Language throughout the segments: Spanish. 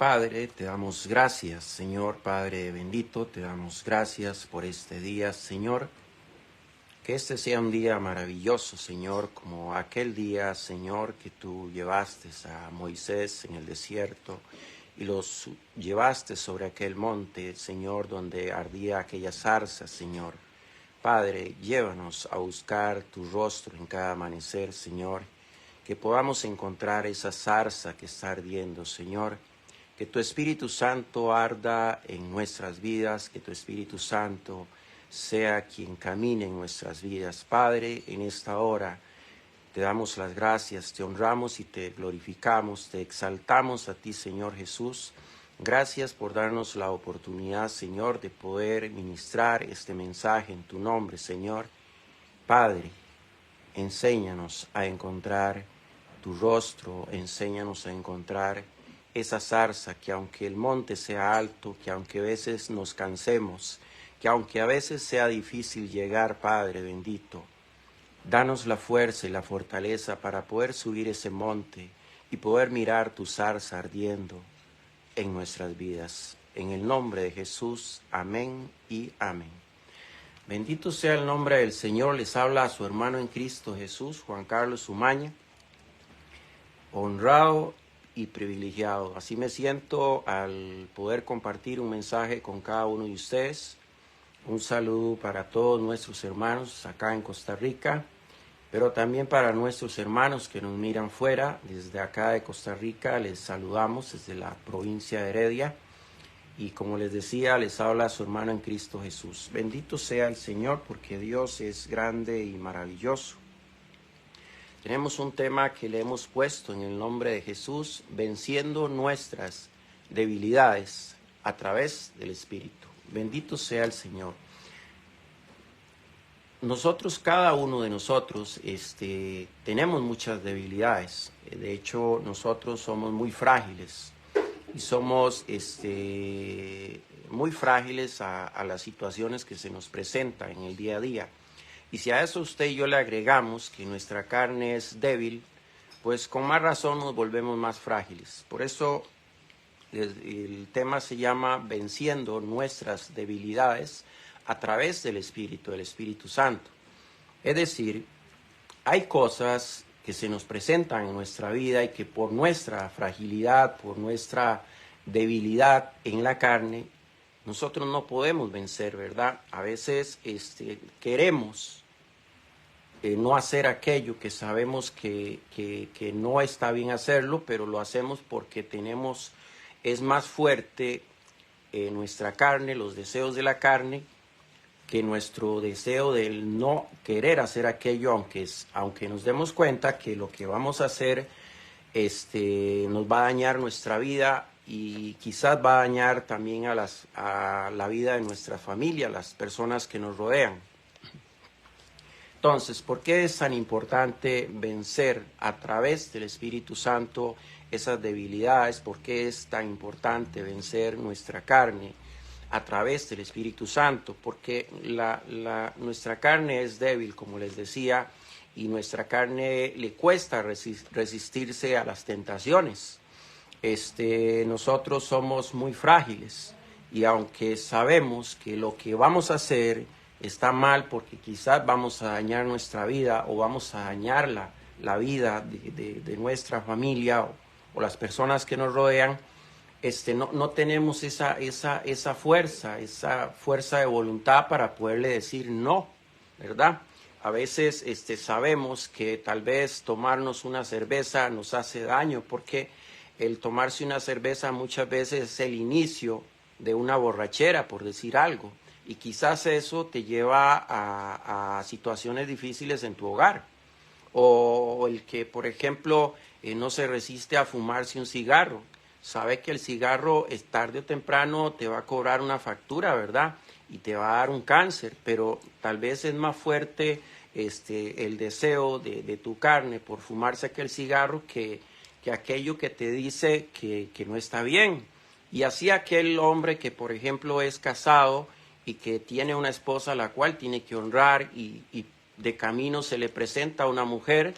Padre, te damos gracias, Señor Padre bendito, te damos gracias por este día, Señor. Que este sea un día maravilloso, Señor, como aquel día, Señor, que tú llevaste a Moisés en el desierto y los llevaste sobre aquel monte, Señor, donde ardía aquella zarza, Señor. Padre, llévanos a buscar tu rostro en cada amanecer, Señor, que podamos encontrar esa zarza que está ardiendo, Señor. Que tu Espíritu Santo arda en nuestras vidas, que tu Espíritu Santo sea quien camine en nuestras vidas. Padre, en esta hora te damos las gracias, te honramos y te glorificamos, te exaltamos a ti, Señor Jesús. Gracias por darnos la oportunidad, Señor, de poder ministrar este mensaje en tu nombre, Señor. Padre, enséñanos a encontrar tu rostro, enséñanos a encontrar esa zarza que aunque el monte sea alto, que aunque a veces nos cansemos, que aunque a veces sea difícil llegar, Padre bendito, danos la fuerza y la fortaleza para poder subir ese monte y poder mirar tu zarza ardiendo en nuestras vidas. En el nombre de Jesús, amén y amén. Bendito sea el nombre del Señor. Les habla a su hermano en Cristo Jesús, Juan Carlos Umaña. Honrado y privilegiado. Así me siento al poder compartir un mensaje con cada uno de ustedes. Un saludo para todos nuestros hermanos acá en Costa Rica, pero también para nuestros hermanos que nos miran fuera. Desde acá de Costa Rica les saludamos desde la provincia de Heredia. Y como les decía, les habla su hermano en Cristo Jesús. Bendito sea el Señor, porque Dios es grande y maravilloso. Tenemos un tema que le hemos puesto en el nombre de Jesús, venciendo nuestras debilidades a través del Espíritu. Bendito sea el Señor. Nosotros, cada uno de nosotros, tenemos muchas debilidades. De hecho, nosotros somos muy frágiles y somos muy frágiles a las situaciones que se nos presentan en el día a día. Y si a eso usted y yo le agregamos que nuestra carne es débil, pues con más razón nos volvemos más frágiles. Por eso el tema se llama venciendo nuestras debilidades a través del Espíritu Santo. Es decir, hay cosas que se nos presentan en nuestra vida y que por nuestra fragilidad, por nuestra debilidad en la carne, nosotros no podemos vencer, ¿verdad? A veces queremos no hacer aquello que sabemos que no está bien hacerlo, pero lo hacemos porque es más fuerte nuestra carne, los deseos de la carne, que nuestro deseo del no querer hacer aquello, aunque nos demos cuenta que lo que vamos a hacer nos va a dañar nuestra vida y quizás va a dañar también a la vida de nuestra familia, las personas que nos rodean. Entonces, ¿por qué es tan importante vencer a través del Espíritu Santo esas debilidades? ¿Por qué es tan importante vencer nuestra carne a través del Espíritu Santo? Porque nuestra carne es débil, como les decía, y nuestra carne le cuesta resistirse a las tentaciones. Nosotros somos muy frágiles y aunque sabemos que lo que vamos a hacer está mal porque quizás vamos a dañar nuestra vida o vamos a dañar la vida de nuestra familia o las personas que nos rodean, no tenemos esa fuerza de voluntad para poderle decir no, ¿verdad? A veces sabemos que tal vez tomarnos una cerveza nos hace daño porque el tomarse una cerveza muchas veces es el inicio de una borrachera, por decir algo. Y quizás eso te lleva a situaciones difíciles en tu hogar. O el que, por ejemplo, no se resiste a fumarse un cigarro. Sabe que el cigarro tarde o temprano te va a cobrar una factura, ¿verdad? Y te va a dar un cáncer, pero tal vez es más fuerte el deseo de tu carne por fumarse aquel cigarro que aquello que te dice que no está bien. Y así aquel hombre que, por ejemplo, es casado y que tiene una esposa a la cual tiene que honrar y de camino se le presenta a una mujer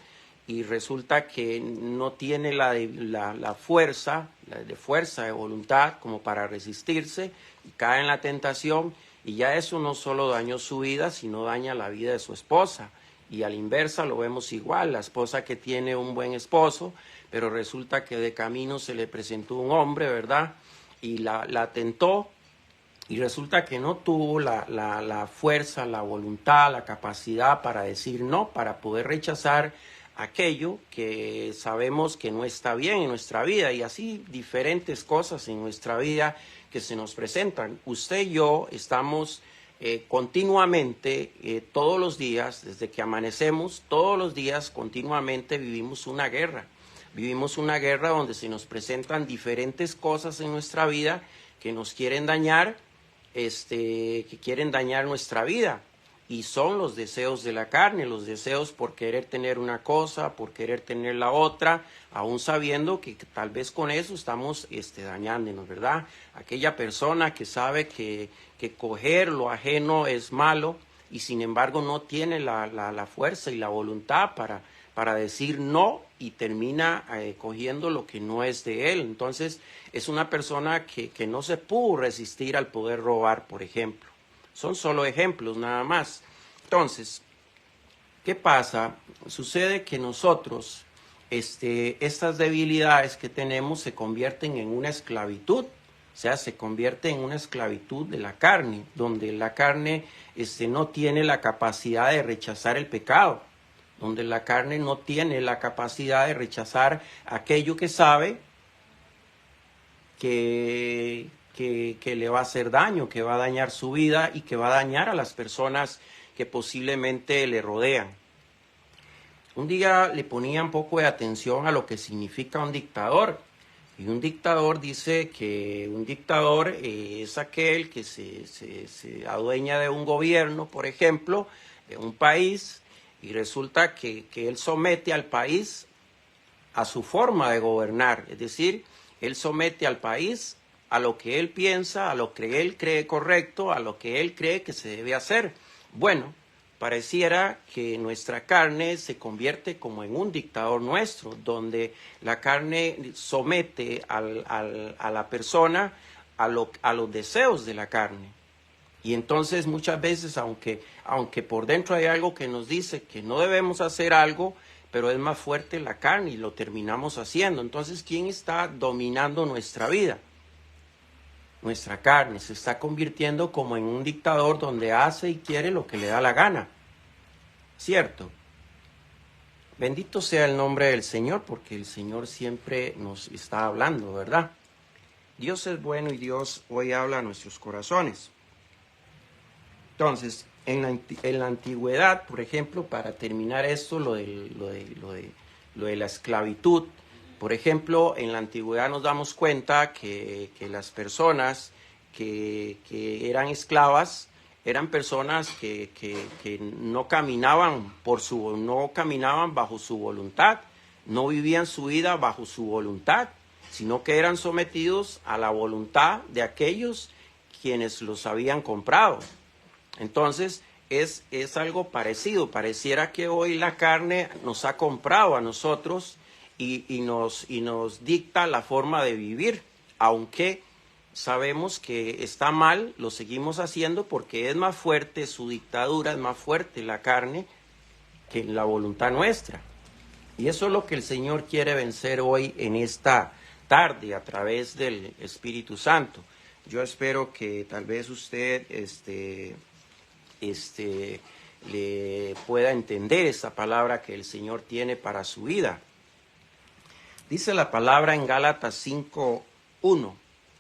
y resulta que no tiene la fuerza, fuerza de voluntad como para resistirse y cae en la tentación, y ya eso no solo dañó su vida, sino daña la vida de su esposa. Y a la inversa lo vemos igual, la esposa que tiene un buen esposo, pero resulta que de camino se le presentó un hombre, ¿verdad? Y la tentó, y resulta que no tuvo la fuerza, la voluntad, la capacidad para decir no, para poder rechazar aquello que sabemos que no está bien en nuestra vida, y así diferentes cosas en nuestra vida que se nos presentan. Usted y yo estamos continuamente, todos los días, desde que amanecemos, todos los días continuamente vivimos una guerra. Vivimos una guerra donde se nos presentan diferentes cosas en nuestra vida que nos quieren dañar, que quieren dañar nuestra vida. Y son los deseos de la carne, los deseos por querer tener una cosa, por querer tener la otra, aún sabiendo que tal vez con eso estamos dañándonos, ¿verdad? Aquella persona que sabe que coger lo ajeno es malo y sin embargo no tiene la fuerza y la voluntad para decir no, y termina cogiendo lo que no es de él. Entonces es una persona que no se pudo resistir al poder robar, por ejemplo. Son solo ejemplos nada más. Entonces, ¿qué pasa? Sucede que nosotros, estas debilidades que tenemos se convierten en una esclavitud. O sea, se convierte en una esclavitud de la carne, donde la carne no tiene la capacidad de rechazar el pecado, donde la carne no tiene la capacidad de rechazar aquello que sabe que le va a hacer daño, que va a dañar su vida y que va a dañar a las personas que posiblemente le rodean. Un día le ponía un poco de atención a lo que significa un dictador. Y un dictador dice que un dictador es aquel que se adueña de un gobierno, por ejemplo, de un país, y resulta que él somete al país a su forma de gobernar. Es decir, él somete al país a lo que él piensa, a lo que él cree correcto, a lo que él cree que se debe hacer. Bueno, pareciera que nuestra carne se convierte como en un dictador nuestro, donde la carne somete a la persona a los deseos de la carne. Y entonces muchas veces, aunque por dentro hay algo que nos dice que no debemos hacer algo, pero es más fuerte la carne y lo terminamos haciendo. Entonces, ¿quién está dominando nuestra vida? Nuestra carne se está convirtiendo como en un dictador donde hace y quiere lo que le da la gana. ¿Cierto? Bendito sea el nombre del Señor, porque el Señor siempre nos está hablando, ¿verdad? Dios es bueno y Dios hoy habla a nuestros corazones. Entonces, en la antigüedad, por ejemplo, para terminar esto, lo de la esclavitud, por ejemplo, en la antigüedad nos damos cuenta que las personas que eran esclavas eran personas que no caminaban no caminaban bajo su voluntad, no vivían su vida bajo su voluntad, sino que eran sometidos a la voluntad de aquellos quienes los habían comprado. Entonces, es algo parecido. Pareciera que hoy la carne nos ha comprado a nosotros y nos dicta la forma de vivir, aunque sabemos que está mal, lo seguimos haciendo porque es más fuerte su dictadura, es más fuerte la carne que la voluntad nuestra. Y eso es lo que el Señor quiere vencer hoy en esta tarde a través del Espíritu Santo. Yo espero que tal vez usted le pueda entender esa palabra que el Señor tiene para su vida. Dice la palabra en Gálatas 5:1.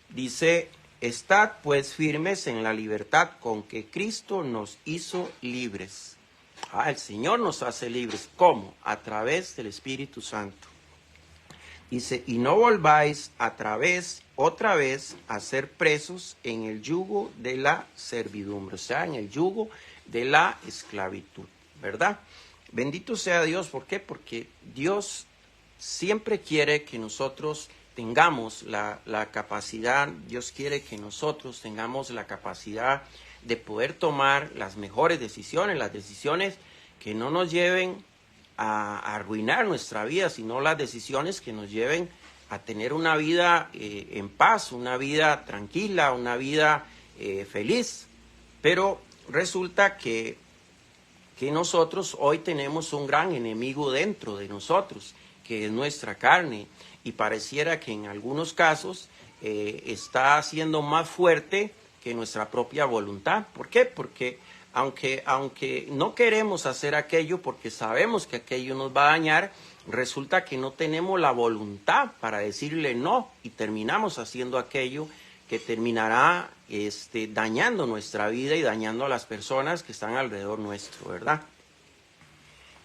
Dice, estad pues firmes en la libertad con que Cristo nos hizo libres. El Señor nos hace libres. ¿Cómo? A través del Espíritu Santo. Dice, y no volváis otra vez a ser presos en el yugo de la servidumbre, o sea, en el yugo de la esclavitud, ¿verdad? Bendito sea Dios. ¿Por qué? Porque Dios siempre quiere que nosotros tengamos la capacidad, Dios quiere que nosotros tengamos la capacidad de poder tomar las mejores decisiones, las decisiones que no nos lleven a arruinar nuestra vida, sino las decisiones que nos lleven a tener una vida en paz, una vida tranquila, una vida feliz. Pero resulta que nosotros hoy tenemos un gran enemigo dentro de nosotros, que es nuestra carne, y pareciera que en algunos casos está siendo más fuerte que nuestra propia voluntad. ¿Por qué? Porque aunque no queremos hacer aquello porque sabemos que aquello nos va a dañar, resulta que no tenemos la voluntad para decirle no y terminamos haciendo aquello que terminará dañando nuestra vida y dañando a las personas que están alrededor nuestro, ¿verdad?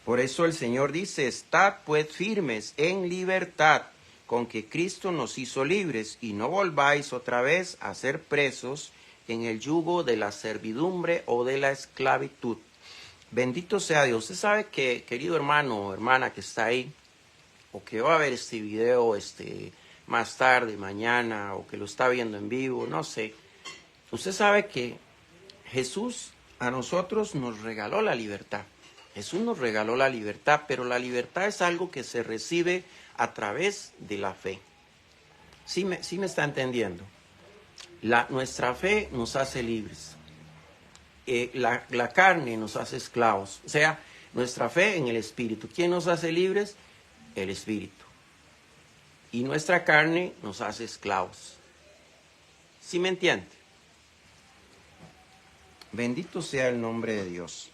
Por eso el Señor dice, estad pues firmes en libertad, con que Cristo nos hizo libres, y no volváis otra vez a ser presos en el yugo de la servidumbre o de la esclavitud. Bendito sea Dios. Usted sabe que, querido hermano o hermana que está ahí, o que va a ver este video más tarde, mañana, o que lo está viendo en vivo, no sé. Usted sabe que Jesús a nosotros nos regaló la libertad. Jesús nos regaló la libertad, pero la libertad es algo que se recibe a través de la fe. ¿Sí me está entendiendo? Nuestra fe nos hace libres. La carne nos hace esclavos. O sea, nuestra fe en el Espíritu. ¿Quién nos hace libres? El Espíritu. Y nuestra carne nos hace esclavos. ¿Sí me entiende? Bendito sea el nombre de Dios.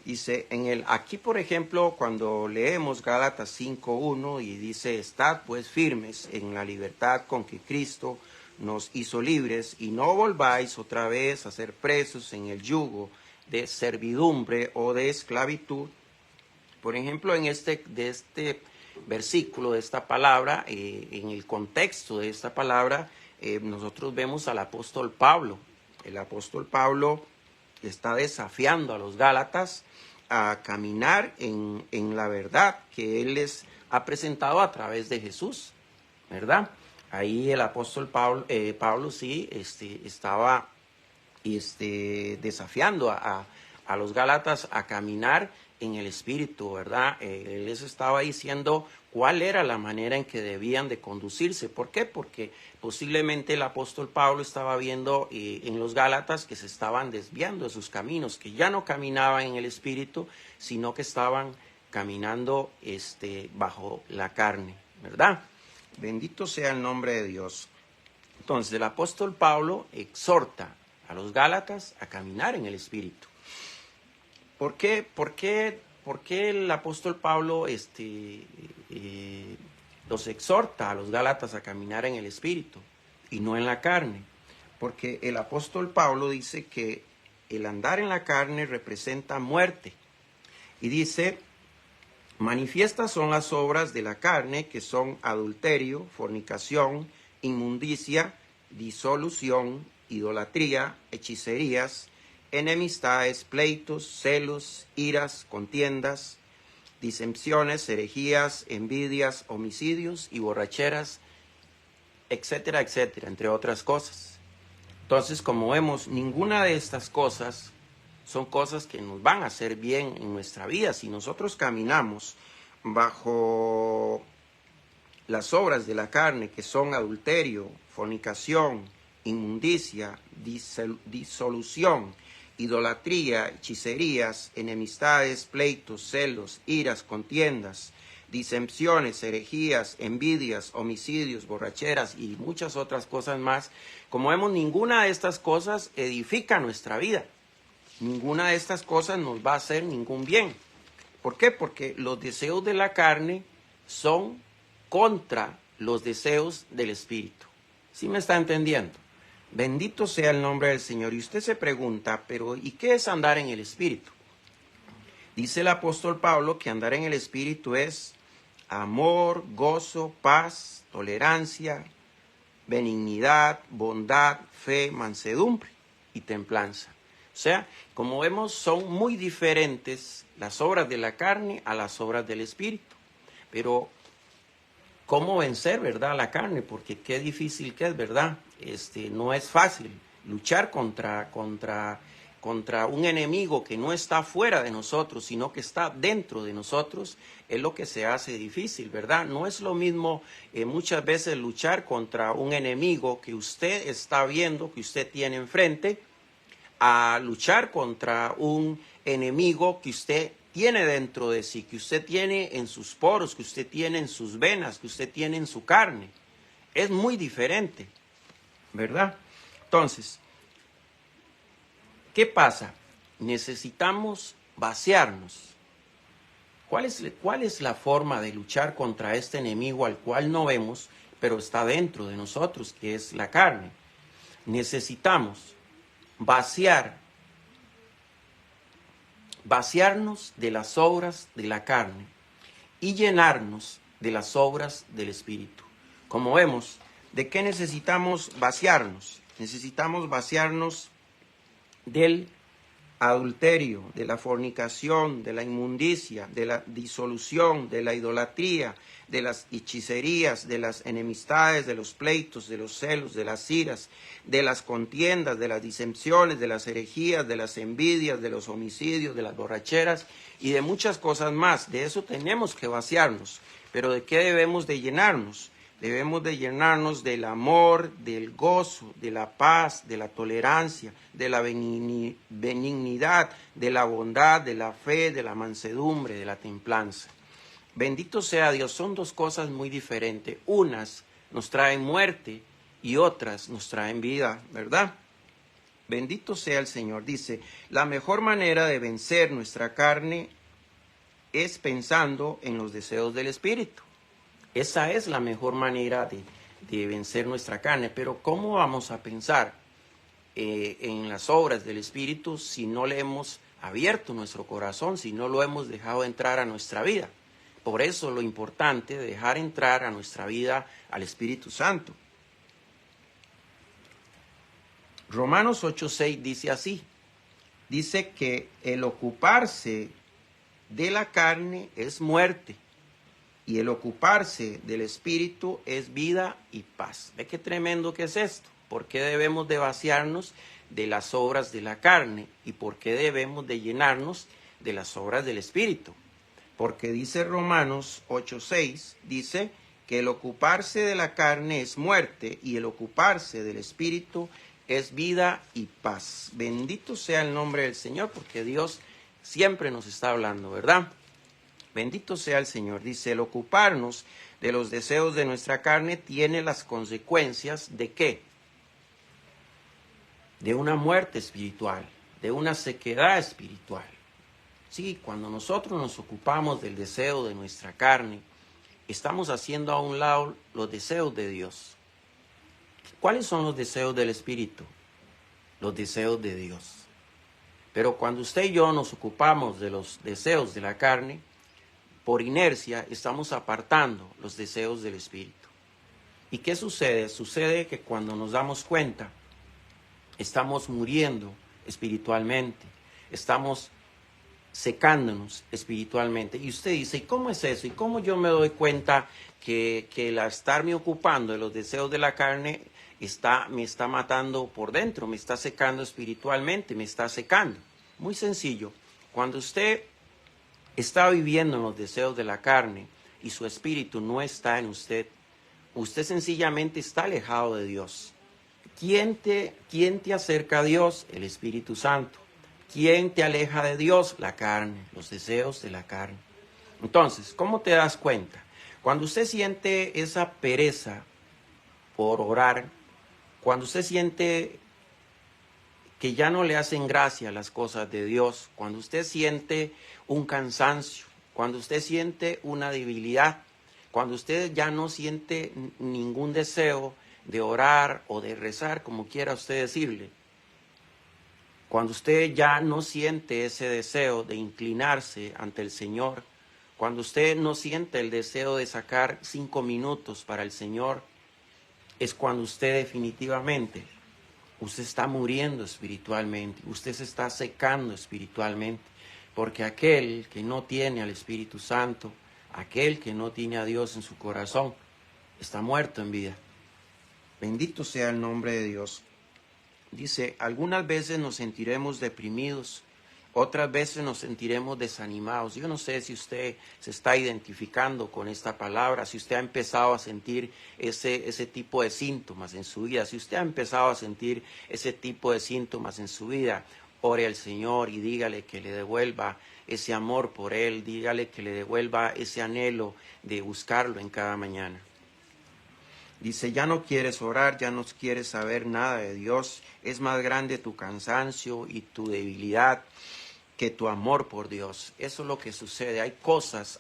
Dice, aquí por ejemplo, cuando leemos Gálatas 5:1 y dice, estad pues firmes en la libertad con que Cristo nos hizo libres, y no volváis otra vez a ser presos en el yugo de servidumbre o de esclavitud. Por ejemplo, de este versículo, de esta palabra, en el contexto de esta palabra, nosotros vemos al apóstol Pablo. El apóstol Pablo está desafiando a los Gálatas a caminar en la verdad que él les ha presentado a través de Jesús, ¿verdad? Ahí el apóstol Pablo sí estaba desafiando a los Gálatas a caminar en el Espíritu, ¿verdad? Él les estaba diciendo cuál era la manera en que debían de conducirse. ¿Por qué? Porque posiblemente el apóstol Pablo estaba viendo en los Gálatas que se estaban desviando de sus caminos, que ya no caminaban en el Espíritu, sino que estaban caminando bajo la carne, ¿verdad? Bendito sea el nombre de Dios. Entonces el apóstol Pablo exhorta a los Gálatas a caminar en el Espíritu. ¿Por qué el apóstol Pablo los exhorta a los Gálatas a caminar en el Espíritu y no en la carne? Porque el apóstol Pablo dice que el andar en la carne representa muerte. Y dice, manifiestas son las obras de la carne, que son adulterio, fornicación, inmundicia, disolución, idolatría, hechicerías, enemistades, pleitos, celos, iras, contiendas, disensiones, herejías, envidias, homicidios y borracheras, etcétera, etcétera, entre otras cosas. Entonces, como vemos, ninguna de estas cosas son cosas que nos van a hacer bien en nuestra vida. Si nosotros caminamos bajo las obras de la carne, que son adulterio, fornicación, inmundicia, disolución, idolatría, hechicerías, enemistades, pleitos, celos, iras, contiendas, disensiones, herejías, envidias, homicidios, borracheras y muchas otras cosas más, como vemos, ninguna de estas cosas edifica nuestra vida. Ninguna de estas cosas nos va a hacer ningún bien. ¿Por qué? Porque los deseos de la carne son contra los deseos del Espíritu. ¿Sí me está entendiendo? Bendito sea el nombre del Señor. Y usted se pregunta, pero ¿y qué es andar en el Espíritu? Dice el apóstol Pablo que andar en el Espíritu es amor, gozo, paz, tolerancia, benignidad, bondad, fe, mansedumbre y templanza. O sea, como vemos, son muy diferentes las obras de la carne a las obras del Espíritu. Pero, ¿cómo vencer, verdad, la carne? Porque qué difícil que es, ¿verdad? No es fácil luchar contra contra un enemigo que no está fuera de nosotros, sino que está dentro de nosotros, es lo que se hace difícil, ¿verdad? No es lo mismo muchas veces luchar contra un enemigo que usted está viendo, que usted tiene enfrente, a luchar contra un enemigo que usted tiene dentro de sí, que usted tiene en sus poros, que usted tiene en sus venas, que usted tiene en su carne. Es muy diferente, ¿verdad? Entonces, ¿qué pasa? Necesitamos vaciarnos. ¿Cuál es la forma de luchar contra este enemigo al cual no vemos, pero está dentro de nosotros, que es la carne? Necesitamos vaciarnos de las obras de la carne y llenarnos de las obras del Espíritu. Como vemos, ¿de qué necesitamos vaciarnos? Necesitamos vaciarnos del adulterio, de la fornicación, de la inmundicia, de la disolución, de la idolatría, de las hechicerías, de las enemistades, de los pleitos, de los celos, de las iras, de las contiendas, de las disensiones, de las herejías, de las envidias, de los homicidios, de las borracheras y de muchas cosas más. De eso tenemos que vaciarnos. Pero ¿de qué debemos de llenarnos? Debemos de llenarnos del amor, del gozo, de la paz, de la tolerancia, de la benignidad, de la bondad, de la fe, de la mansedumbre, de la templanza. Bendito sea Dios, son dos cosas muy diferentes. Unas nos traen muerte y otras nos traen vida, ¿verdad? Bendito sea el Señor. Dice, la mejor manera de vencer nuestra carne es pensando en los deseos del Espíritu. Esa es la mejor manera de vencer nuestra carne. Pero ¿cómo vamos a pensar en las obras del Espíritu si no le hemos abierto nuestro corazón, si no lo hemos dejado entrar a nuestra vida? Por eso lo importante de dejar entrar a nuestra vida al Espíritu Santo. Romanos 8:6 dice así. Dice que el ocuparse de la carne es muerte. Y el ocuparse del Espíritu es vida y paz. ¿Ve qué tremendo que es esto? ¿Por qué debemos de vaciarnos de las obras de la carne? ¿Y por qué debemos de llenarnos de las obras del Espíritu? Porque dice Romanos 8:6, dice que el ocuparse de la carne es muerte y el ocuparse del Espíritu es vida y paz. Bendito sea el nombre del Señor, porque Dios siempre nos está hablando, ¿verdad? Bendito sea el Señor. Dice, el ocuparnos de los deseos de nuestra carne tiene las consecuencias de ¿qué? De una muerte espiritual, de una sequedad espiritual. Sí, cuando nosotros nos ocupamos del deseo de nuestra carne, estamos haciendo a un lado los deseos de Dios. ¿Cuáles son los deseos del Espíritu? Los deseos de Dios. Pero cuando usted y yo nos ocupamos de los deseos de la carne, por inercia estamos apartando los deseos del Espíritu. ¿Y qué sucede? Sucede que cuando nos damos cuenta, estamos muriendo espiritualmente, estamos secándonos espiritualmente. Y usted dice, ¿y cómo es eso? ¿Y cómo yo me doy cuenta que el estarme ocupando de los deseos de la carne me está matando por dentro, me está secando espiritualmente, me está secando? Muy sencillo. Cuando usted está viviendo en los deseos de la carne y su espíritu no está en usted, usted sencillamente está alejado de Dios. ¿Quién te acerca a Dios? El Espíritu Santo. ¿Quién te aleja de Dios? La carne, los deseos de la carne. Entonces, ¿cómo te das cuenta? Cuando usted siente esa pereza por orar, cuando usted siente que ya no le hacen gracia las cosas de Dios, cuando usted siente un cansancio, cuando usted siente una debilidad, cuando usted ya no siente ningún deseo de orar o de rezar, como quiera usted decirle, cuando usted ya no siente ese deseo de inclinarse ante el Señor, cuando usted no siente el deseo de sacar 5 minutos para el Señor, es cuando usted definitivamente usted está muriendo espiritualmente, usted se está secando espiritualmente, porque aquel que no tiene al Espíritu Santo, aquel que no tiene a Dios en su corazón, está muerto en vida. Bendito sea el nombre de Dios. Dice, algunas veces nos sentiremos deprimidos, otras veces nos sentiremos desanimados. Yo no sé si usted se está identificando con esta palabra, si usted ha empezado a sentir ese tipo de síntomas en su vida, si usted ha empezado a sentir ese tipo de síntomas en su vida, ore al Señor y dígale que le devuelva ese amor por Él, dígale que le devuelva ese anhelo de buscarlo en cada mañana. Dice, ya no quieres orar, ya no quieres saber nada de Dios, es más grande tu cansancio y tu debilidad que tu amor por Dios. Eso es lo que sucede. Hay cosas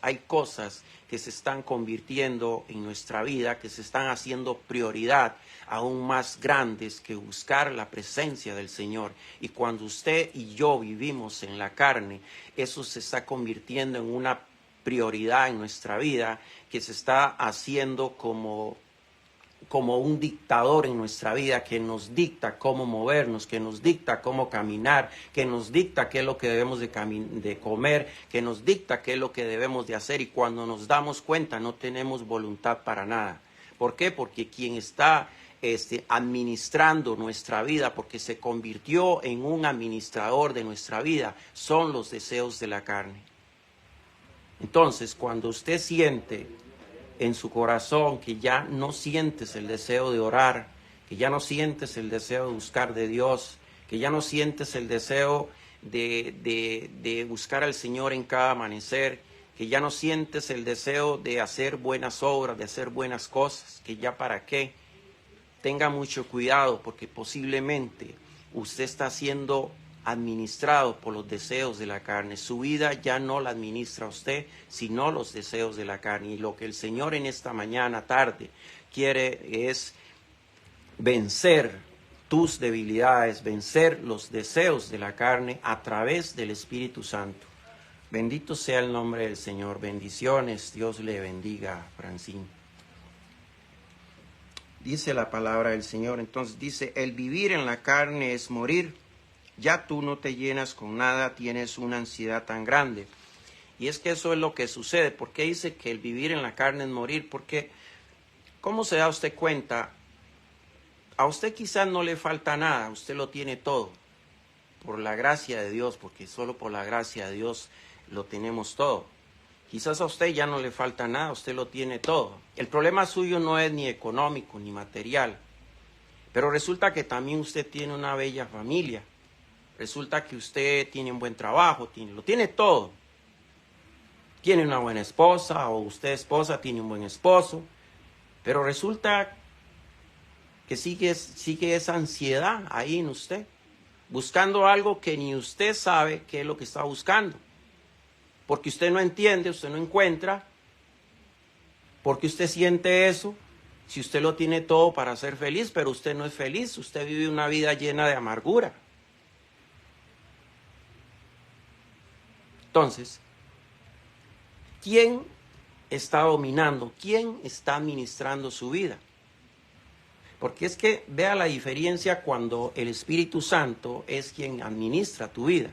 que se están convirtiendo en nuestra vida, que se están haciendo prioridad aún más grandes que buscar la presencia del Señor. Y cuando usted y yo vivimos en la carne, eso se está convirtiendo en una prioridad en nuestra vida, que se está haciendo como un dictador en nuestra vida, que nos dicta cómo movernos, que nos dicta cómo caminar, que nos dicta qué es lo que debemos de comer, que nos dicta qué es lo que debemos de hacer, y cuando nos damos cuenta no tenemos voluntad para nada. ¿Por qué? Porque quien está administrando nuestra vida, porque se convirtió en un administrador de nuestra vida, son los deseos de la carne. Entonces, cuando usted siente en su corazón que ya no sientes el deseo de orar, que ya no sientes el deseo de buscar de Dios, que ya no sientes el deseo de buscar al Señor en cada amanecer, que ya no sientes el deseo de hacer buenas obras, de hacer buenas cosas, que ya para qué, tenga mucho cuidado, porque posiblemente usted está siendo administrado por los deseos de la carne. Su vida ya no la administra usted, sino los deseos de la carne. Y lo que el Señor en esta mañana, tarde, quiere es vencer tus debilidades, vencer los deseos de la carne a través del Espíritu Santo. Bendito sea el nombre del Señor. Bendiciones. Dios le bendiga, Francine. Dice la palabra del Señor. Entonces dice, el vivir en la carne es morir. Ya tú no te llenas con nada, tienes una ansiedad tan grande. Y es que eso es lo que sucede. ¿Por qué dice que el vivir en la carne es morir? Porque, ¿cómo se da usted cuenta? A usted quizás no le falta nada, usted lo tiene todo. Por la gracia de Dios, porque solo por la gracia de Dios lo tenemos todo. Quizás a usted ya no le falta nada, usted lo tiene todo. El problema suyo no es ni económico ni material. Pero resulta que también usted tiene una bella familia. Resulta que usted tiene un buen trabajo, lo tiene todo. Tiene una buena esposa, o usted esposa tiene un buen esposo. Pero resulta que sigue esa ansiedad ahí en usted, buscando algo que ni usted sabe qué es lo que está buscando. Porque usted no entiende, usted no encuentra. Porque usted siente eso, si usted lo tiene todo para ser feliz, pero usted no es feliz, usted vive una vida llena de amargura. Entonces, ¿quién está dominando? ¿Quién está administrando su vida? Porque es que vea la diferencia cuando el Espíritu Santo es quien administra tu vida.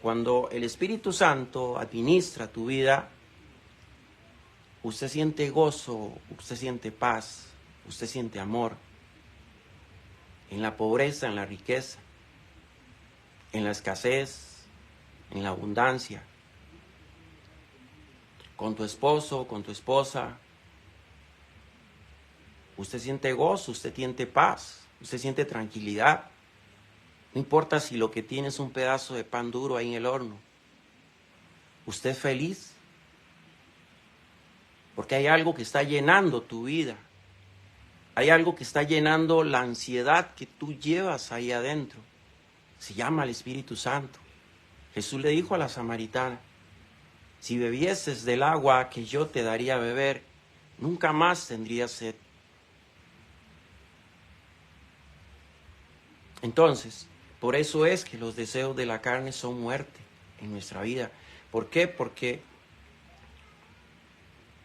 Cuando el Espíritu Santo administra tu vida, usted siente gozo, usted siente paz, usted siente amor. En la pobreza, en la riqueza, en la escasez, en la abundancia. Con tu esposo, con tu esposa, usted siente gozo, usted siente paz, usted siente tranquilidad. No importa si lo que tiene es un pedazo de pan duro ahí en el horno. Usted es feliz porque hay algo que está llenando tu vida. Hay algo que está llenando la ansiedad que tú llevas ahí adentro. Se llama el Espíritu Santo. Jesús le dijo a la samaritana, si bebieses del agua que yo te daría a beber, nunca más tendrías sed. Entonces, por eso es que los deseos de la carne son muerte en nuestra vida. ¿Por qué? Porque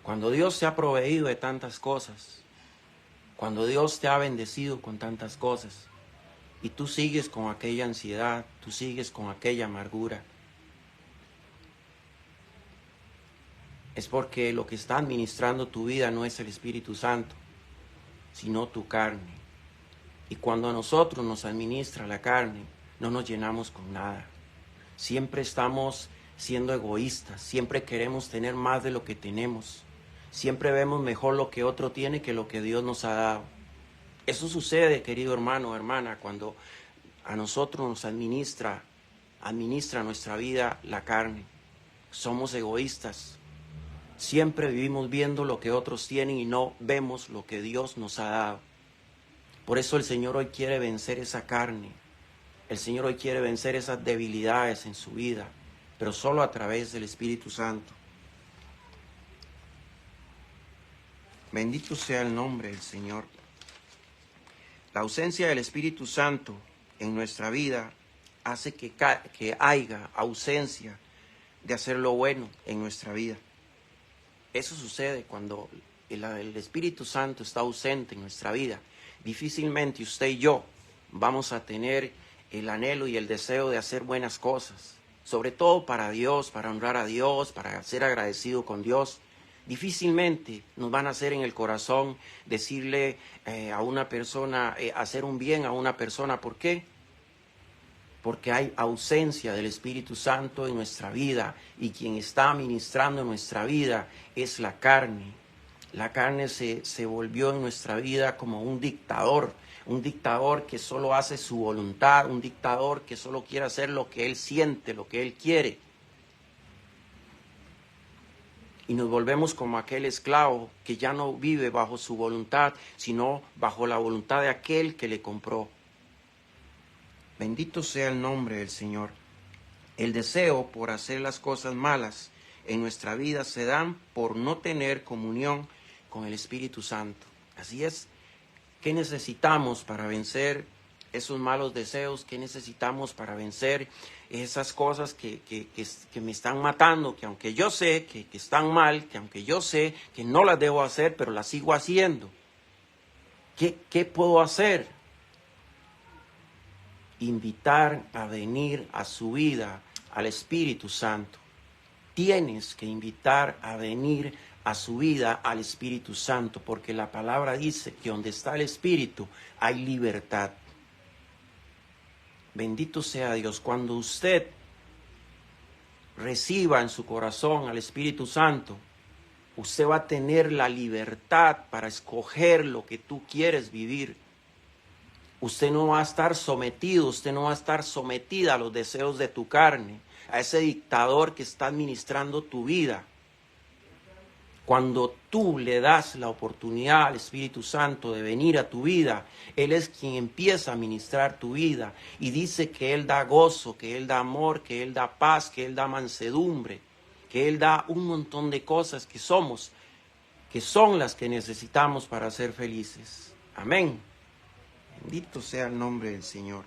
cuando Dios te ha proveído de tantas cosas, cuando Dios te ha bendecido con tantas cosas, y tú sigues con aquella ansiedad, tú sigues con aquella amargura, es porque lo que está administrando tu vida no es el Espíritu Santo, sino tu carne. Y cuando a nosotros nos administra la carne, no nos llenamos con nada. Siempre estamos siendo egoístas, siempre queremos tener más de lo que tenemos. Siempre vemos mejor lo que otro tiene que lo que Dios nos ha dado. Eso sucede, querido hermano o hermana, cuando a nosotros nos administra nuestra vida la carne. Somos egoístas. Siempre vivimos viendo lo que otros tienen y no vemos lo que Dios nos ha dado. Por eso el Señor hoy quiere vencer esa carne. El Señor hoy quiere vencer esas debilidades en su vida, pero solo a través del Espíritu Santo. Bendito sea el nombre del Señor. La ausencia del Espíritu Santo en nuestra vida hace que haya ausencia de hacer lo bueno en nuestra vida. Eso sucede cuando el Espíritu Santo está ausente en nuestra vida. Difícilmente usted y yo vamos a tener el anhelo y el deseo de hacer buenas cosas, sobre todo para Dios, para honrar a Dios, para ser agradecido con Dios. Difícilmente nos van a hacer en el corazón decirle a una persona, hacer un bien a una persona. ¿Por qué? Porque hay ausencia del Espíritu Santo en nuestra vida y quien está ministrando en nuestra vida es la carne. La carne se volvió en nuestra vida como un dictador que solo hace su voluntad, un dictador que solo quiere hacer lo que él siente, lo que él quiere. Y nos volvemos como aquel esclavo que ya no vive bajo su voluntad, sino bajo la voluntad de aquel que le compró. Bendito sea el nombre del Señor. El deseo por hacer las cosas malas en nuestra vida se dan por no tener comunión con el Espíritu Santo. Así es. ¿Qué necesitamos para vencer esos malos deseos? ¿Qué necesitamos para vencer esas cosas que me están matando? Que aunque yo sé que están mal, que aunque yo sé que no las debo hacer, pero las sigo haciendo. ¿Qué puedo hacer? Invitar a venir a su vida al Espíritu Santo. Tienes que invitar a venir a su vida al Espíritu Santo, porque la palabra dice que donde está el Espíritu hay libertad. Bendito sea Dios. Cuando usted reciba en su corazón al Espíritu Santo, usted va a tener la libertad para escoger lo que tú quieres vivir. Usted no va a estar sometido, usted no va a estar sometida a los deseos de tu carne, a ese dictador que está administrando tu vida. Cuando tú le das la oportunidad al Espíritu Santo de venir a tu vida, Él es quien empieza a ministrar tu vida y dice que Él da gozo, que Él da amor, que Él da paz, que Él da mansedumbre, que Él da un montón de cosas que son las que necesitamos para ser felices. Amén. Bendito sea el nombre del Señor.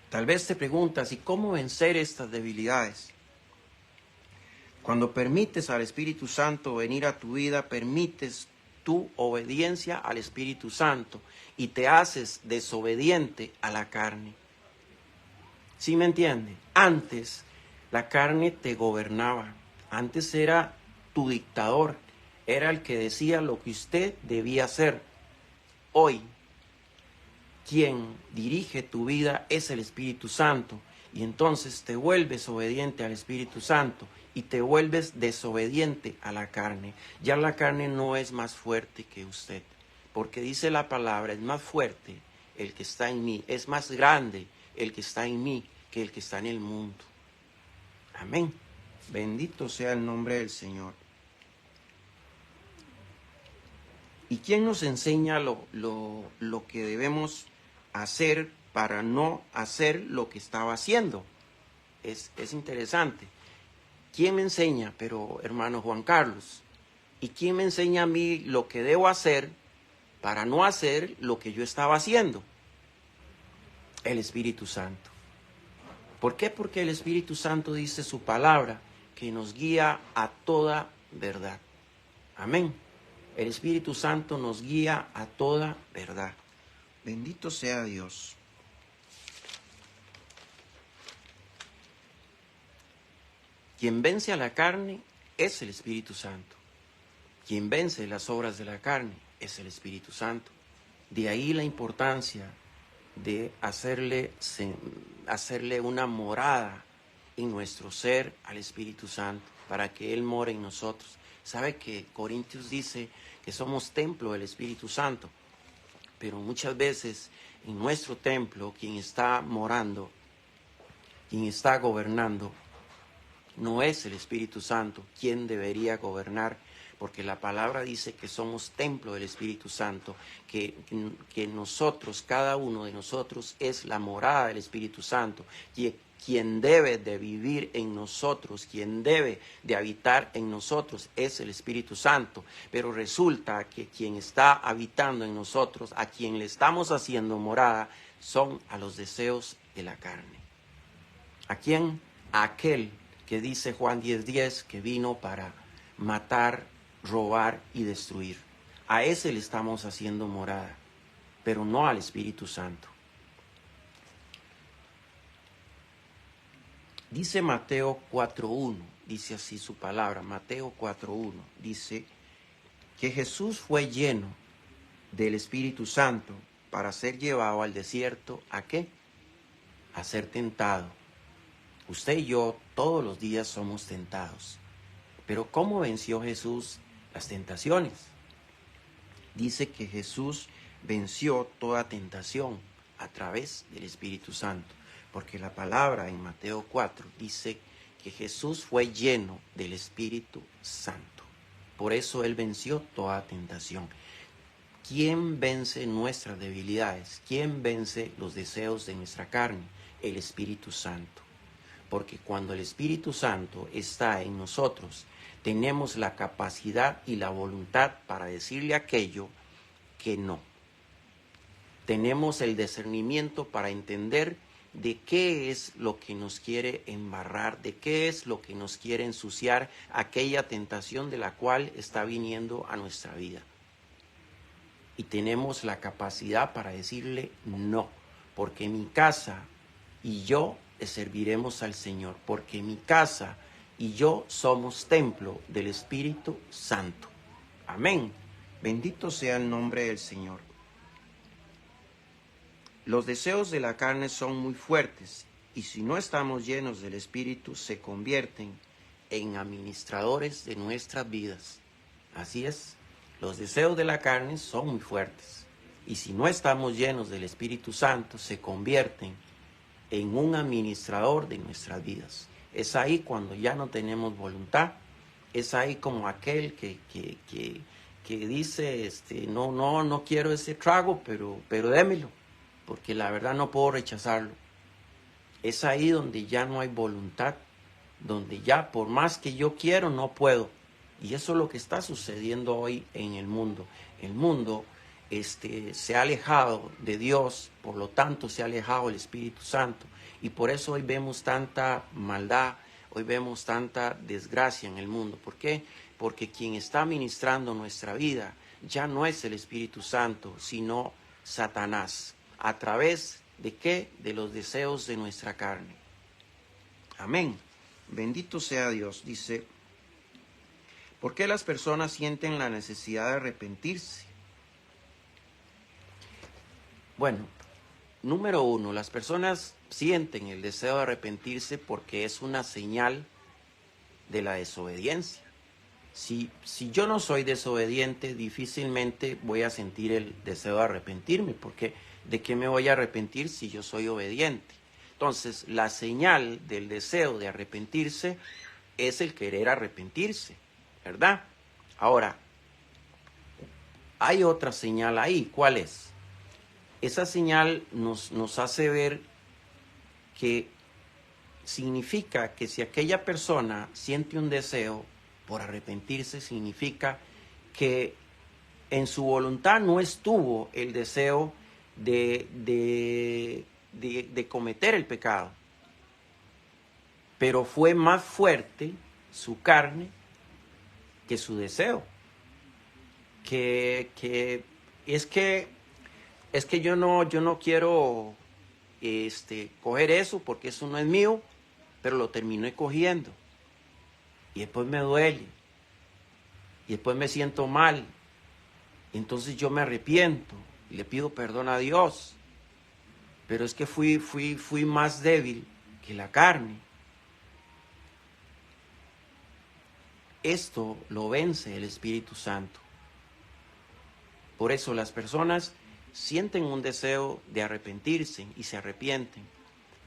Tal vez te preguntas, ¿y cómo vencer estas debilidades? Cuando permites al Espíritu Santo venir a tu vida, permites tu obediencia al Espíritu Santo y te haces desobediente a la carne. ¿Sí me entiende? Antes la carne te gobernaba, antes era tu dictador, era el que decía lo que usted debía hacer. Hoy, quien dirige tu vida es el Espíritu Santo y entonces te vuelves obediente al Espíritu Santo y te vuelves desobediente a la carne. Ya la carne no es más fuerte que usted, porque dice la palabra, es más fuerte el que está en mí, es más grande el que está en mí que el que está en el mundo. Amén. Bendito sea el nombre del Señor. ¿Y quién nos enseña lo que debemos hacer para no hacer lo que estaba haciendo? Es interesante. ¿Quién me enseña? Pero hermano Juan Carlos, ¿y quién me enseña a mí lo que debo hacer para no hacer lo que yo estaba haciendo? El Espíritu Santo. ¿Por qué? Porque el Espíritu Santo dice su palabra que nos guía a toda verdad. Amén. El Espíritu Santo nos guía a toda verdad. Bendito sea Dios. Quien vence a la carne es el Espíritu Santo. Quien vence las obras de la carne es el Espíritu Santo. De ahí la importancia de hacerle una morada en nuestro ser al Espíritu Santo, para que Él more en nosotros. ¿Sabe que Corintios dice que somos templo del Espíritu Santo? Pero muchas veces en nuestro templo, quien está morando, quien está gobernando, no es el Espíritu Santo quien debería gobernar, porque la palabra dice que somos templo del Espíritu Santo, que nosotros, cada uno de nosotros, es la morada del Espíritu Santo, y quien debe de vivir en nosotros, quien debe de habitar en nosotros es el Espíritu Santo. Pero resulta que quien está habitando en nosotros, a quien le estamos haciendo morada, son a los deseos de la carne. ¿A quién? A aquel que dice Juan 10:10 que vino para matar, robar y destruir. A ese le estamos haciendo morada, pero no al Espíritu Santo. Dice Mateo 4:1, dice así su palabra, Mateo 4:1, dice que Jesús fue lleno del Espíritu Santo para ser llevado al desierto, ¿a qué? A ser tentado. Usted y yo todos los días somos tentados. Pero ¿cómo venció Jesús las tentaciones? Dice que Jesús venció toda tentación a través del Espíritu Santo. Porque la palabra en Mateo 4 dice que Jesús fue lleno del Espíritu Santo. Por eso Él venció toda tentación. ¿Quién vence nuestras debilidades? ¿Quién vence los deseos de nuestra carne? El Espíritu Santo. Porque cuando el Espíritu Santo está en nosotros, tenemos la capacidad y la voluntad para decirle aquello que no. Tenemos el discernimiento para entender de qué es lo que nos quiere embarrar, de qué es lo que nos quiere ensuciar, aquella tentación de la cual está viniendo a nuestra vida. Y tenemos la capacidad para decirle no, porque mi casa y yo le serviremos al Señor, porque mi casa y yo somos templo del Espíritu Santo. Amén. Bendito sea el nombre del Señor. Los deseos de la carne son muy fuertes y si no estamos llenos del Espíritu se convierten en administradores de nuestras vidas. Así es, los deseos de la carne son muy fuertes y si no estamos llenos del Espíritu Santo se convierten en un administrador de nuestras vidas. Es ahí cuando ya no tenemos voluntad, es ahí como aquel que dice, no quiero ese trago, pero démelo, porque la verdad no puedo rechazarlo. Es ahí donde ya no hay voluntad, donde ya por más que yo quiero no puedo. Y eso es lo que está sucediendo hoy en el mundo. El mundo se ha alejado de Dios, por lo tanto se ha alejado del Espíritu Santo. Y por eso hoy vemos tanta maldad, hoy vemos tanta desgracia en el mundo. ¿Por qué? Porque quien está ministrando nuestra vida ya no es el Espíritu Santo, sino Satanás. ¿A través de qué? De los deseos de nuestra carne. Amén. Bendito sea Dios. Dice, ¿por qué las personas sienten la necesidad de arrepentirse? Bueno, número uno, las personas sienten el deseo de arrepentirse porque es una señal de la desobediencia. Si yo no soy desobediente, difícilmente voy a sentir el deseo de arrepentirme, porque ¿de qué me voy a arrepentir si yo soy obediente? Entonces, la señal del deseo de arrepentirse es el querer arrepentirse, ¿verdad? Ahora, hay otra señal ahí, ¿cuál es? Esa señal nos hace ver que significa que si aquella persona siente un deseo por arrepentirse, significa que en su voluntad no estuvo el deseo de cometer el pecado, pero fue más fuerte su carne que su deseo. Es que yo no quiero coger eso porque eso no es mío, pero lo terminé cogiendo. Y después me duele. Y después me siento mal. Entonces yo me arrepiento y le pido perdón a Dios. Pero es que fui más débil que la carne. Esto lo vence el Espíritu Santo. Por eso las personas sienten un deseo de arrepentirse y se arrepienten.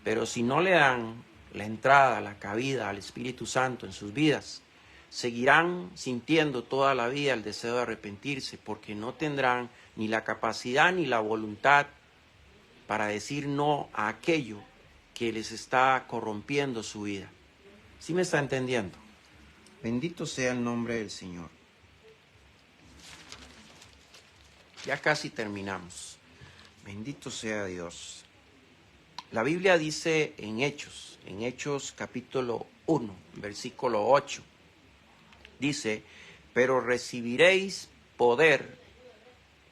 Pero si no le dan la entrada, la cabida al Espíritu Santo en sus vidas, seguirán sintiendo toda la vida el deseo de arrepentirse, porque no tendrán ni la capacidad ni la voluntad para decir no a aquello que les está corrompiendo su vida. ¿Sí me está entendiendo? Bendito sea el nombre del Señor. Ya casi terminamos. Bendito sea Dios. La Biblia dice en Hechos capítulo 1, versículo 8, dice, pero recibiréis poder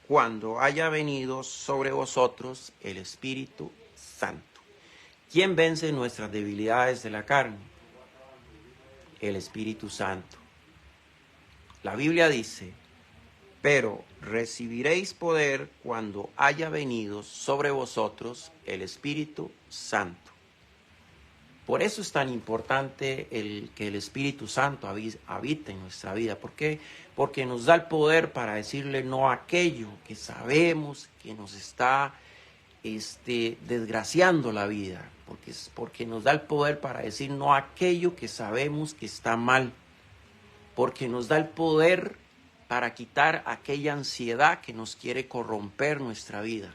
cuando haya venido sobre vosotros el Espíritu Santo. ¿Quién vence nuestras debilidades de la carne? El Espíritu Santo. La Biblia dice, pero recibiréis poder cuando haya venido sobre vosotros el Espíritu Santo. Por eso es tan importante que el Espíritu Santo habite en nuestra vida. ¿Por qué? Porque nos da el poder para decirle no a aquello que sabemos que nos está desgraciando la vida. Porque nos da el poder para decir no a aquello que sabemos que está mal. Porque nos da el poder para quitar aquella ansiedad que nos quiere corromper nuestra vida.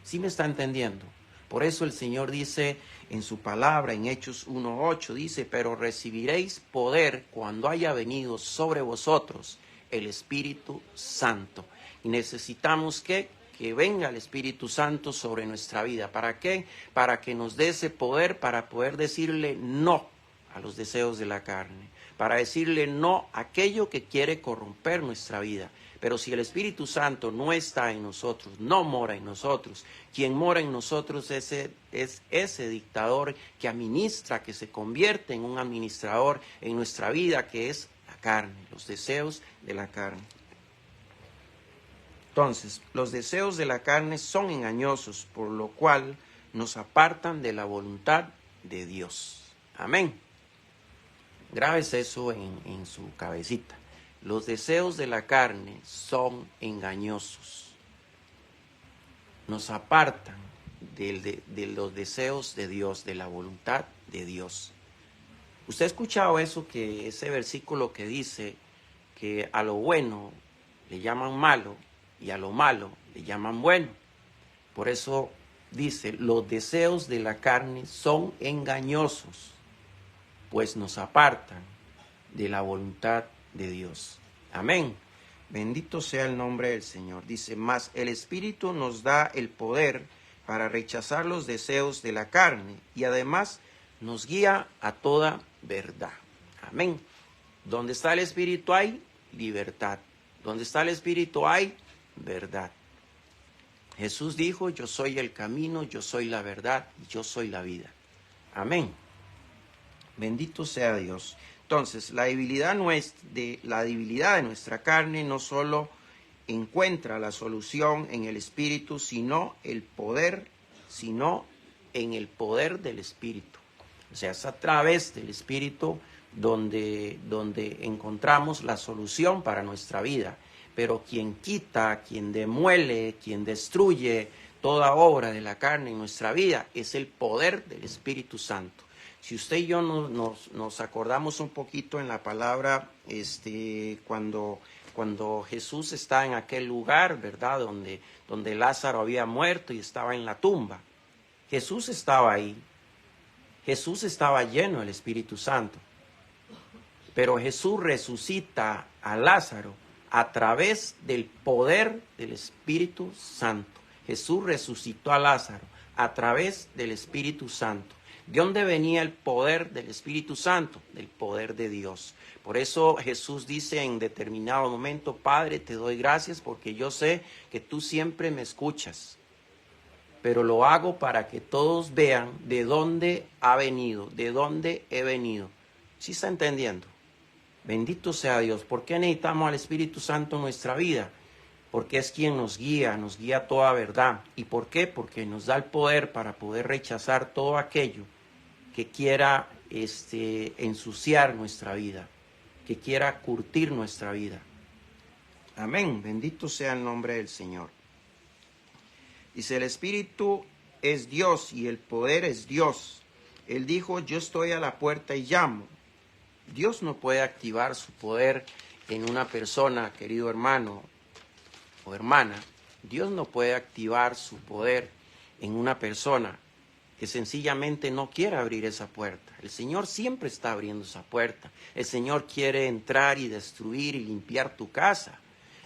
¿Sí me está entendiendo? Por eso el Señor dice en su palabra, en Hechos 1:8, dice, pero recibiréis poder cuando haya venido sobre vosotros el Espíritu Santo. Y necesitamos que venga el Espíritu Santo sobre nuestra vida. ¿Para qué? Para que nos dé ese poder para poder decirle no a los deseos de la carne, para decirle no a aquello que quiere corromper nuestra vida. Pero si el Espíritu Santo no está en nosotros, no mora en nosotros, quien mora en nosotros es ese dictador que administra, que se convierte en un administrador en nuestra vida, que es la carne, los deseos de la carne. Entonces, los deseos de la carne son engañosos, por lo cual nos apartan de la voluntad de Dios. Amén. Grábese eso en su cabecita. Los deseos de la carne son engañosos. Nos apartan de los deseos de Dios, de la voluntad de Dios. ¿Usted ha escuchado eso, que ese versículo que dice que a lo bueno le llaman malo y a lo malo le llaman bueno? Por eso dice, los deseos de la carne son engañosos, pues nos apartan de la voluntad de Dios. Amén. Bendito sea el nombre del Señor. Dice, mas el Espíritu nos da el poder para rechazar los deseos de la carne y además nos guía a toda verdad. Amén. Donde está el Espíritu hay libertad. Donde está el Espíritu hay verdad. Jesús dijo, yo soy el camino, yo soy la verdad y yo soy la vida. Amén. Bendito sea Dios. Entonces, la debilidad de nuestra carne no solo encuentra la solución en el Espíritu, sino en el poder del Espíritu. O sea, es a través del Espíritu donde encontramos la solución para nuestra vida. Pero quien quita, quien demuele, quien destruye toda obra de la carne en nuestra vida es el poder del Espíritu Santo. Si usted y yo nos acordamos un poquito en la palabra, cuando Jesús está en aquel lugar, ¿verdad? Donde Lázaro había muerto y estaba en la tumba. Jesús estaba ahí. Jesús estaba lleno del Espíritu Santo. Pero Jesús resucita a Lázaro a través del poder del Espíritu Santo. Jesús resucitó a Lázaro a través del Espíritu Santo. ¿De dónde venía el poder del Espíritu Santo? Del poder de Dios. Por eso Jesús dice en determinado momento, Padre, te doy gracias porque yo sé que tú siempre me escuchas, pero lo hago para que todos vean de dónde ha venido, de dónde he venido. ¿Sí está entendiendo? Bendito sea Dios. ¿Por qué necesitamos al Espíritu Santo en nuestra vida? Porque es quien nos guía toda verdad. ¿Y por qué? Porque nos da el poder para poder rechazar todo aquello que quiera ensuciar nuestra vida, que quiera curtir nuestra vida. Amén. Bendito sea el nombre del Señor. Dice, el Espíritu es Dios y el poder es Dios. Él dijo, yo estoy a la puerta y llamo. Dios no puede activar su poder en una persona, querido hermano o hermana. Dios no puede activar su poder en una persona que sencillamente no quiere abrir esa puerta. El Señor siempre está abriendo esa puerta. El Señor quiere entrar y destruir y limpiar tu casa.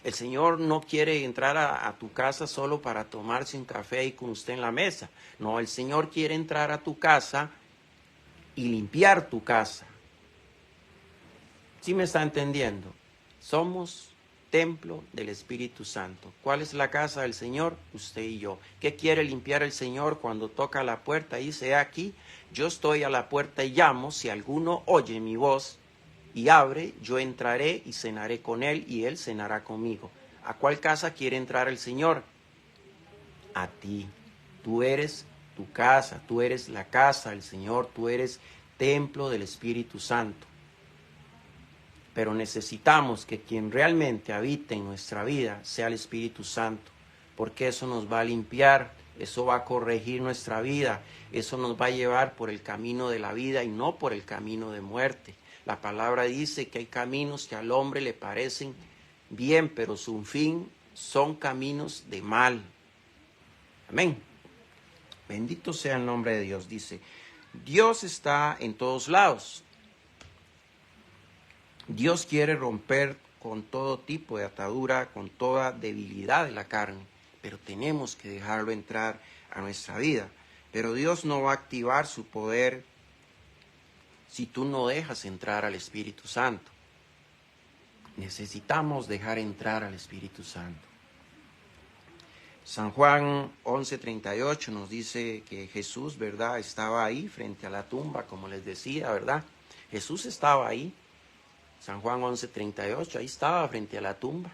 El Señor no quiere entrar a tu casa solo para tomarse un café y con usted en la mesa. No, el Señor quiere entrar a tu casa y limpiar tu casa. ¿Sí me está entendiendo? Somos templo del Espíritu Santo. ¿Cuál es la casa del Señor? Usted y yo. ¿Qué quiere limpiar el Señor cuando toca la puerta? Dice aquí, yo estoy a la puerta y llamo, si alguno oye mi voz y abre, yo entraré y cenaré con él y él cenará conmigo. ¿A cuál casa quiere entrar el Señor? A ti. Tú eres tu casa, tú eres la casa del Señor, tú eres templo del Espíritu Santo. Pero necesitamos que quien realmente habite en nuestra vida sea el Espíritu Santo, porque eso nos va a limpiar, eso va a corregir nuestra vida, eso nos va a llevar por el camino de la vida y no por el camino de muerte. La palabra dice que hay caminos que al hombre le parecen bien, pero su fin son caminos de mal. Amén. Bendito sea el nombre de Dios. Dice, Dios está en todos lados. Dios quiere romper con todo tipo de atadura, con toda debilidad de la carne, pero tenemos que dejarlo entrar a nuestra vida. Pero Dios no va a activar su poder si tú no dejas entrar al Espíritu Santo. Necesitamos dejar entrar al Espíritu Santo. San Juan 11:38 nos dice que Jesús, ¿verdad?, estaba ahí frente a la tumba, como les decía, ¿verdad? Jesús estaba ahí. San Juan 11:38, ahí estaba frente a la tumba.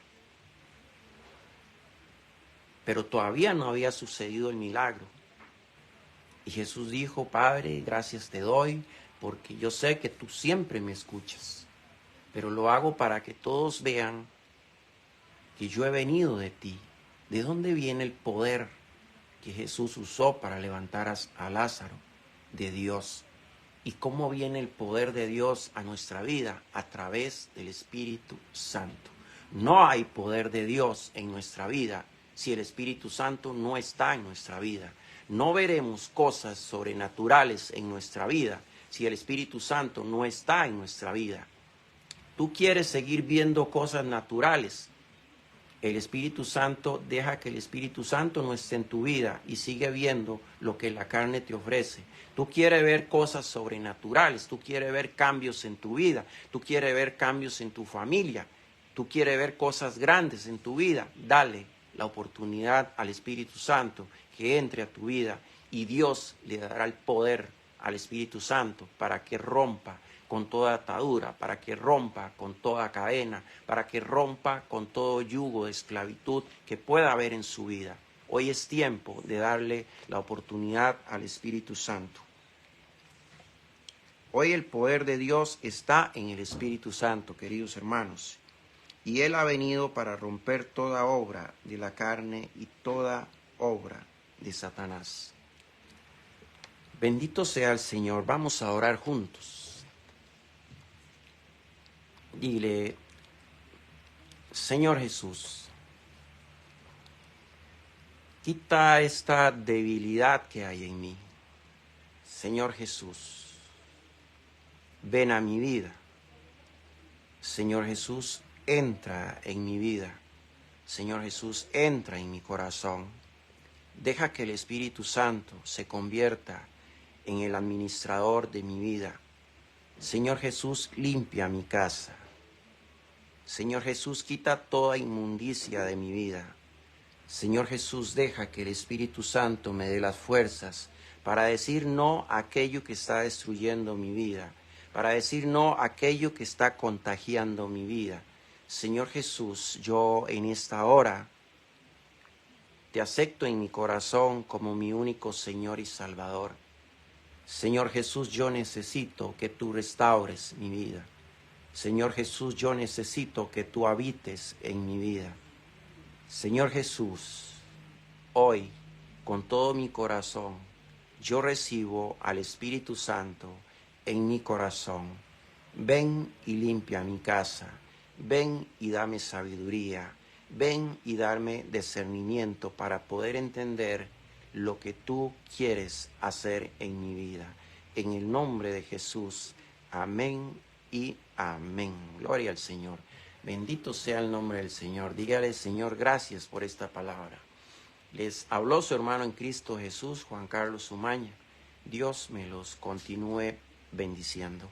Pero todavía no había sucedido el milagro. Y Jesús dijo, Padre, gracias te doy, porque yo sé que tú siempre me escuchas. Pero lo hago para que todos vean que yo he venido de ti. ¿De dónde viene el poder que Jesús usó para levantar a Lázaro? De Dios. ¿Y cómo viene el poder de Dios a nuestra vida? A través del Espíritu Santo. No hay poder de Dios en nuestra vida si el Espíritu Santo no está en nuestra vida. No veremos cosas sobrenaturales en nuestra vida si el Espíritu Santo no está en nuestra vida. Tú quieres seguir viendo cosas naturales. El Espíritu Santo, deja que el Espíritu Santo no esté en tu vida y sigue viendo lo que la carne te ofrece. Tú quieres ver cosas sobrenaturales, tú quieres ver cambios en tu vida, tú quieres ver cambios en tu familia, tú quieres ver cosas grandes en tu vida. Dale la oportunidad al Espíritu Santo que entre a tu vida y Dios le dará el poder al Espíritu Santo para que rompa con toda atadura, para que rompa con toda cadena, para que rompa con todo yugo de esclavitud que pueda haber en su vida. Hoy es tiempo de darle la oportunidad al Espíritu Santo. Hoy el poder de Dios está en el Espíritu Santo, queridos hermanos, y Él ha venido para romper toda obra de la carne y toda obra de Satanás. Bendito sea el Señor. Vamos a orar juntos. Dile, Señor Jesús, quita esta debilidad que hay en mí. Señor Jesús, ven a mi vida. Señor Jesús, entra en mi vida. Señor Jesús, entra en mi corazón. Deja que el Espíritu Santo se convierta en el administrador de mi vida. Señor Jesús, limpia mi casa. Señor Jesús, quita toda inmundicia de mi vida. Señor Jesús, deja que el Espíritu Santo me dé las fuerzas para decir no a aquello que está destruyendo mi vida, para decir no a aquello que está contagiando mi vida. Señor Jesús, yo en esta hora te acepto en mi corazón como mi único Señor y Salvador. Señor Jesús, yo necesito que tú restaures mi vida. Señor Jesús, yo necesito que tú habites en mi vida. Señor Jesús, hoy, con todo mi corazón, yo recibo al Espíritu Santo en mi corazón. Ven y limpia mi casa. Ven y dame sabiduría. Ven y darme discernimiento para poder entender lo que tú quieres hacer en mi vida. En el nombre de Jesús. Amén y amén. Gloria al Señor. Bendito sea el nombre del Señor. Dígale, Señor, gracias por esta palabra. Les habló su hermano en Cristo Jesús, Juan Carlos Umaña. Dios me los continúe bendiciendo.